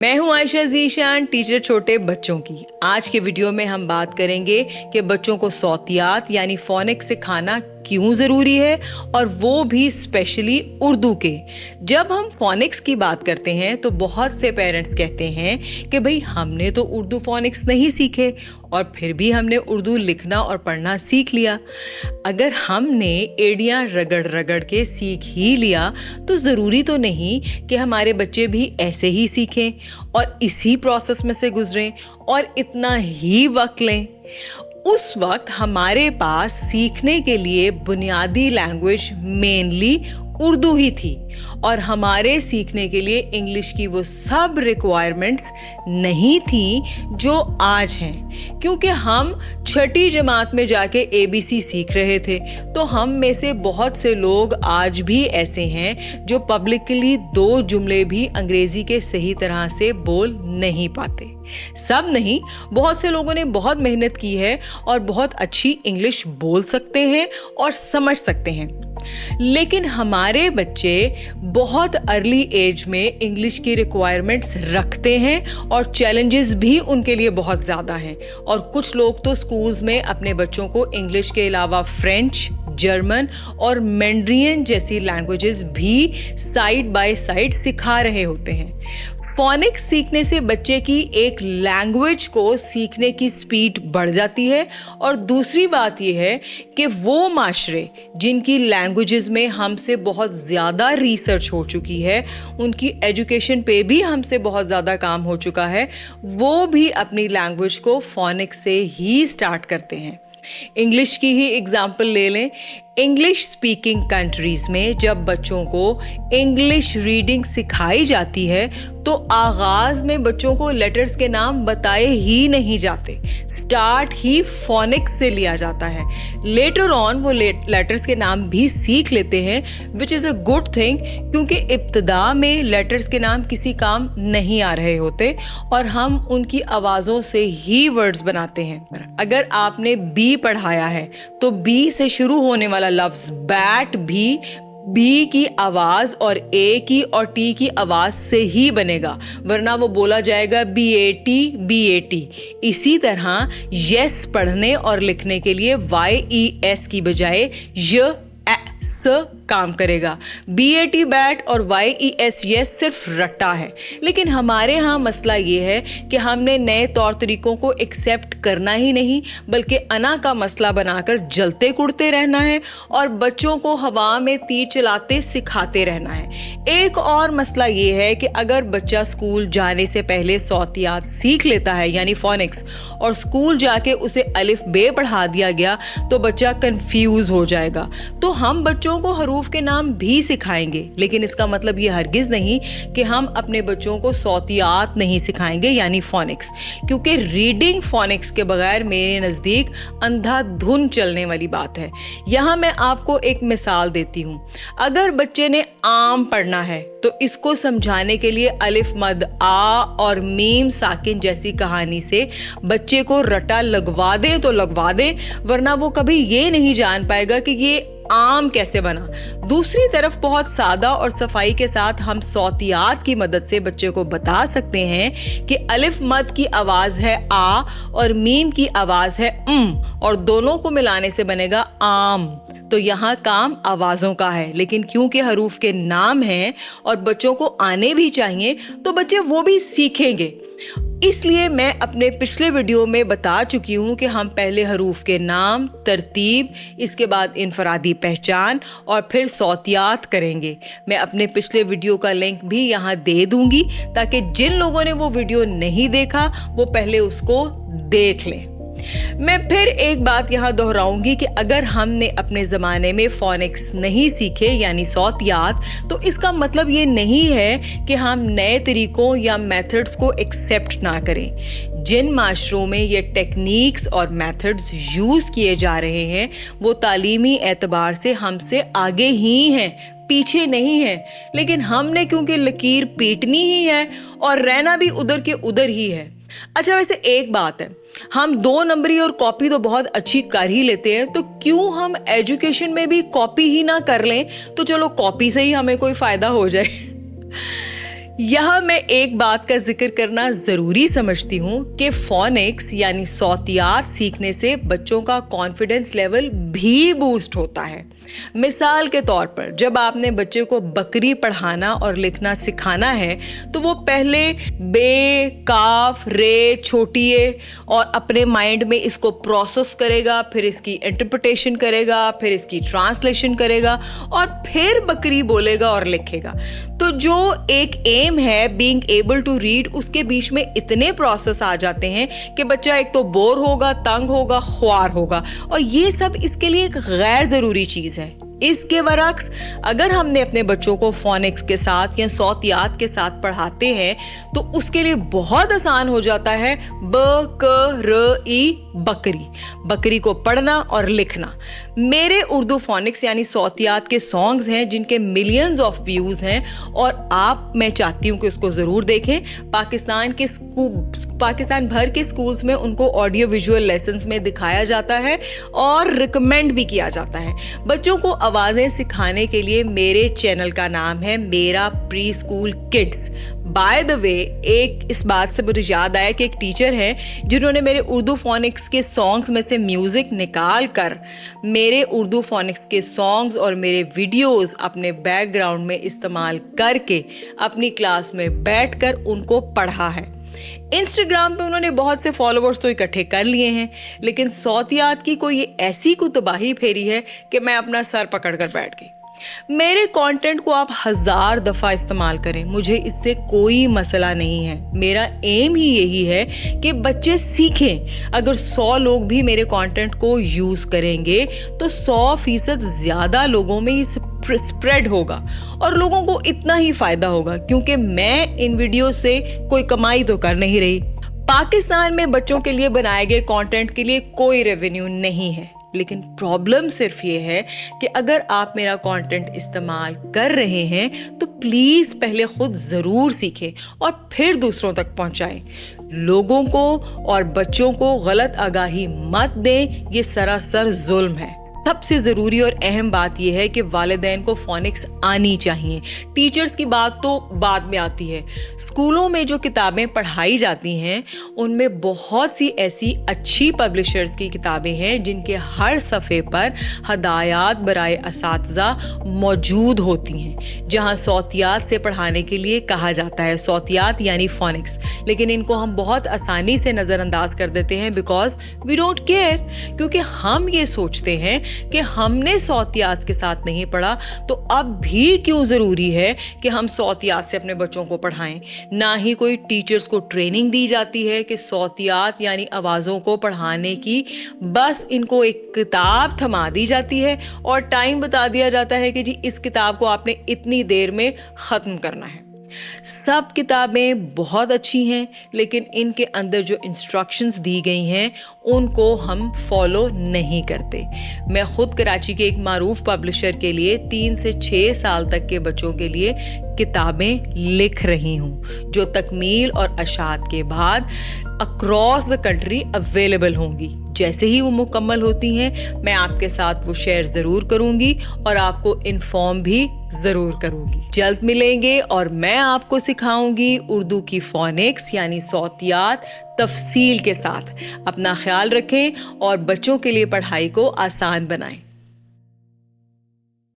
मैं हूं आयशा ज़ीशान, टीचर छोटे बच्चों की। आज के वीडियो में हम बात करेंगे कि बच्चों को सौतियात यानी फोनिक्स सिखाना क्यों ज़रूरी है, और वो भी स्पेशली उर्दू के। जब हम फोनिक्स की बात करते हैं तो बहुत से पेरेंट्स कहते हैं कि भाई हमने तो उर्दू फोनिक्स नहीं सीखे और फिर भी हमने उर्दू लिखना और पढ़ना सीख लिया। अगर हमने एड़ियाँ रगड़ रगड़ के सीख ही लिया तो ज़रूरी तो नहीं कि हमारे बच्चे भी ऐसे ही सीखें और इसी प्रोसेस में से गुजरें और इतना ही वक्त लें। उस वक्त हमारे पास सीखने के लिए बुनियादी लैंग्वेज मेनली उर्दू ही थी और हमारे सीखने के लिए इंग्लिश की वो सब रिक्वायरमेंट्स नहीं थी जो आज हैं। क्योंकि हम छठी जमात में जाके ABC सीख रहे थे, तो हम में से बहुत से लोग आज भी ऐसे हैं जो पब्लिकली 2 जुमले भी अंग्रेज़ी के सही तरह से बोल नहीं पाते। सब नहीं, बहुत से लोगों ने बहुत मेहनत की है और बहुत अच्छी इंग्लिश बोल सकते हैं और समझ सकते हैं। लेकिन हमारे बच्चे बहुत अर्ली एज में इंग्लिश की रिक्वायरमेंट्स रखते हैं और चैलेंजेस भी उनके लिए बहुत ज़्यादा हैं। और कुछ लोग तो स्कूल्स में अपने बच्चों को इंग्लिश के अलावा फ्रेंच, जर्मन और मैंड्रियन जैसी लैंग्वेजेस भी साइड बाय साइड सिखा रहे होते हैं। फोनिक्स सीखने से बच्चे की एक लैंग्वेज को सीखने की स्पीड बढ़ जाती है, और दूसरी बात यह है कि वो माशरे जिनकी लैंग्वेजेस में हमसे बहुत ज़्यादा रिसर्च हो चुकी है, उनकी एजुकेशन पे भी हमसे बहुत ज़्यादा काम हो चुका है, वो भी अपनी लैंग्वेज को फोनिक्स से ही स्टार्ट करते हैं। इंग्लिश की ही एग्जाम्पल ले लें। इंग्लिश स्पीकिंग कंट्रीज़ में जब बच्चों को इंग्लिश रीडिंग सिखाई जाती है तो आगाज़ में बच्चों को लेटर्स के नाम बताए ही नहीं जाते, स्टार्ट ही फोनिक्स से लिया जाता है। लेटर ऑन वो लेटर्स के नाम भी सीख लेते हैं, which is a good thing, क्योंकि इब्तदा में लेटर्स के नाम किसी काम नहीं आ रहे होते और हम उनकी आवाज़ों से ही वर्ड्स बनाते हैं। अगर आपने बी पढ़ाया है तो बी से शुरू होने वाला लफ्ज़ बैट भी बी की आवाज़ और ए की और टी की आवाज़ से ही बनेगा, वरना वो बोला जाएगा BAT। इसी तरह यस पढ़ने और लिखने के लिए YES की बजाय स काम करेगा। BAT बैट और YES यस सिर्फ रट्टा है। लेकिन हमारे यहाँ मसला ये है कि हमने नए तौर तरीकों को एक्सेप्ट करना ही नहीं, बल्कि अना का मसला बनाकर जलते कुड़ते रहना है और बच्चों को हवा में तीर चलाते सिखाते रहना है। एक और मसला ये है कि अगर बच्चा स्कूल जाने से पहले सौतियात सीख लेता है यानी फोनिक्स, और स्कूल जाके उसे अलिफ बे पढ़ा दिया गया तो बच्चा कंफ्यूज हो जाएगा। तो हम बच्चों को हरूफ के नाम भी सिखाएंगे, लेकिन इसका मतलब ये हरगिज नहीं कि हम अपने बच्चों को सौतियात नहीं सिखाएंगे यानी फोनिक्स, क्योंकि रीडिंग फोनिक्स के बगैर मेरे नज़दीक अंधाधुन चलने वाली बात है। यहाँ मैं आपको एक मिसाल देती हूँ। अगर बच्चे ने आम पढ़ना है तो इसको समझाने के लिए अलिफ मद आ और मीम साकिन जैसी कहानी से बच्चे को रटा लगवा दें तो लगवा दें, वरना वो कभी ये नहीं जान पाएगा कि ये आम कैसे बना। दूसरी तरफ बहुत सादा और सफाई के साथ हम सौतियात की मदद से बच्चे को बता सकते हैं कि अलिफ मद की आवाज़ है आ और मीम की आवाज़ है और दोनों को मिलाने से बनेगा आम। तो यहाँ काम आवाज़ों का है, लेकिन क्योंकि हरूफ के नाम हैं और बच्चों को आने भी चाहिए तो बच्चे वो भी सीखेंगे। इसलिए मैं अपने पिछले वीडियो में बता चुकी हूँ कि हम पहले हरूफ के नाम, तरतीब, इसके बाद इनफरादी पहचान और फिर सौतियात करेंगे। मैं अपने पिछले वीडियो का लिंक भी यहाँ दे दूँगी ताकि जिन लोगों ने वो वीडियो नहीं देखा वो पहले उसको देख लें। मैं फिर एक बात यहाँ दोहराऊंगी कि अगर हमने अपने ज़माने में फोनिक्स नहीं सीखे यानी सौतियात, तो इसका मतलब ये नहीं है कि हम नए तरीकों या मेथड्स को एक्सेप्ट ना करें। जिन माशरों में ये टेक्निक्स और मेथड्स यूज़ किए जा रहे हैं वो तालीमी एतबार से हमसे आगे ही हैं, पीछे नहीं है। लेकिन हमने क्योंकि लकीर पीटनी ही है और रहना भी उधर के उधर ही है। अच्छा, वैसे एक बात है, हम 2 नंबरी और कॉपी तो बहुत अच्छी कर ही लेते हैं, तो क्यों हम एजुकेशन में भी कॉपी ही ना कर लें? तो चलो कॉपी से ही हमें कोई फ़ायदा हो जाए। यहाँ मैं एक बात का जिक्र करना जरूरी समझती हूँ कि फोनिक्स यानी सौतियात सीखने से बच्चों का कॉन्फिडेंस लेवल भी बूस्ट होता है। मिसाल के तौर पर जब आपने बच्चे को बकरी पढ़ाना और लिखना सिखाना है तो वो पहले बे, काफ, रे, छोटी ए और अपने माइंड में इसको प्रोसेस करेगा, फिर इसकी इंटरप्रिटेशन करेगा, फिर इसकी ट्रांसलेशन करेगा और फिर बकरी बोलेगा और लिखेगा। तो जो एक एम है बीइंग एबल टू रीड, उसके बीच में इतने प्रोसेस आ जाते हैं कि बच्चा एक तो बोर होगा, तंग होगा, ख्वार होगा, और ये सब इसके लिए एक गैर जरूरी चीज है। इसके बरक्स अगर हमने अपने बच्चों को फोनिक्स के साथ या सौतियात के साथ पढ़ाते हैं तो उसके लिए बहुत आसान हो जाता है ब क र ई बकरी, बकरी को पढ़ना और लिखना। मेरे उर्दू फोनिक्स यानी सौतियात के सॉन्ग्स हैं जिनके मिलियंस ऑफ व्यूज हैं और मैं चाहती हूं कि उसको जरूर देखें। पाकिस्तान भर के स्कूल्स में उनको ऑडियो विजुअल लेसन्स में दिखाया जाता है और रिकमेंड भी किया जाता है। बच्चों को आवाजें सिखाने के लिए मेरे चैनल का नाम है मेरा pre school kids. By the way, एक इस बात से मुझे याद आया कि एक टीचर हैं जिन्होंने मेरे उर्दू फोनिक्स के सॉन्ग्स में से म्यूजिक निकाल कर मेरे उर्दू फोनिक्स के सॉन्ग्स और मेरे वीडियोस अपने बैकग्राउंड में इस्तेमाल करके अपनी क्लास में बैठकर उनको पढ़ा है। इंस्टाग्राम पे उन्होंने बहुत से फॉलोअर्स तो इकट्ठे कर लिए हैं, लेकिन सौतियात की कोई ऐसी कुतबाही फेरी है कि मैं अपना सर पकड़ कर बैठ गई। मेरे कंटेंट को आप 1000 दफ़ा इस्तेमाल करें, मुझे इससे कोई मसला नहीं है। मेरा एम ही यही है कि बच्चे सीखें। अगर 100 लोग भी मेरे कंटेंट को यूज़ करेंगे तो 100% ज़्यादा लोगों में ये स्प्रेड होगा और लोगों को इतना ही फ़ायदा होगा, क्योंकि मैं इन वीडियो से कोई कमाई तो कर नहीं रही। पाकिस्तान में बच्चों के लिए बनाए गए कंटेंट के लिए कोई रेवेन्यू नहीं है, लेकिन प्रॉब्लम सिर्फ ये है कि अगर आप मेरा कंटेंट इस्तेमाल कर रहे हैं तो प्लीज़ पहले खुद ज़रूर सीखें और फिर दूसरों तक पहुंचाएं। लोगों को और बच्चों को गलत आगाही मत दें, ये सरासर जुल्म है। सबसे ज़रूरी और अहम बात यह है कि वालिदैन को फोनिक्स आनी चाहिए। टीचर्स की बात तो बाद में आती है। स्कूलों में जो किताबें पढ़ाई जाती हैं उनमें बहुत सी ऐसी अच्छी पब्लिशर्स की किताबें हैं जिनके हर सफ़े पर हदायत बराए असातिज़ा मौजूद होती हैं, जहां सौतियात से पढ़ाने के लिए कहा जाता है, सौतियात यानी फोनिक्स। लेकिन इनको हम बहुत आसानी से नज़रअंदाज कर देते हैं बिकॉज वी डोंट केयर, क्योंकि हम ये सोचते हैं कि हमने सौतियात के साथ नहीं पढ़ा तो अब भी क्यों ज़रूरी है कि हम सौतियात से अपने बच्चों को पढ़ाएं। ना ही कोई टीचर्स को ट्रेनिंग दी जाती है कि सौतियात यानी आवाज़ों को पढ़ाने की। बस इनको एक किताब थमा दी जाती है और टाइम बता दिया जाता है कि जी इस किताब को आपने इतनी देर में ख़त्म करना है। सब किताबें बहुत अच्छी हैं, लेकिन इनके अंदर जो इंस्ट्रक्शंस दी गई हैं उनको हम फॉलो नहीं करते। मैं खुद कराची के एक मारूफ पब्लिशर के लिए 3 से 6 साल तक के बच्चों के लिए किताबें लिख रही हूँ, जो तकमील और अशात के बाद अक्रॉस द कंट्री अवेलेबल होंगी। जैसे ही वो मुकम्मल होती हैं मैं आपके साथ वो शेयर ज़रूर करूँगी और आपको इन्फॉर्म भी ज़रूर करूँगी। जल्द मिलेंगे और मैं आपको सिखाऊंगी उर्दू की फोनिक्स यानी सौतियात तफसील के साथ। अपना ख्याल रखें और बच्चों के लिए पढ़ाई को आसान बनाएं।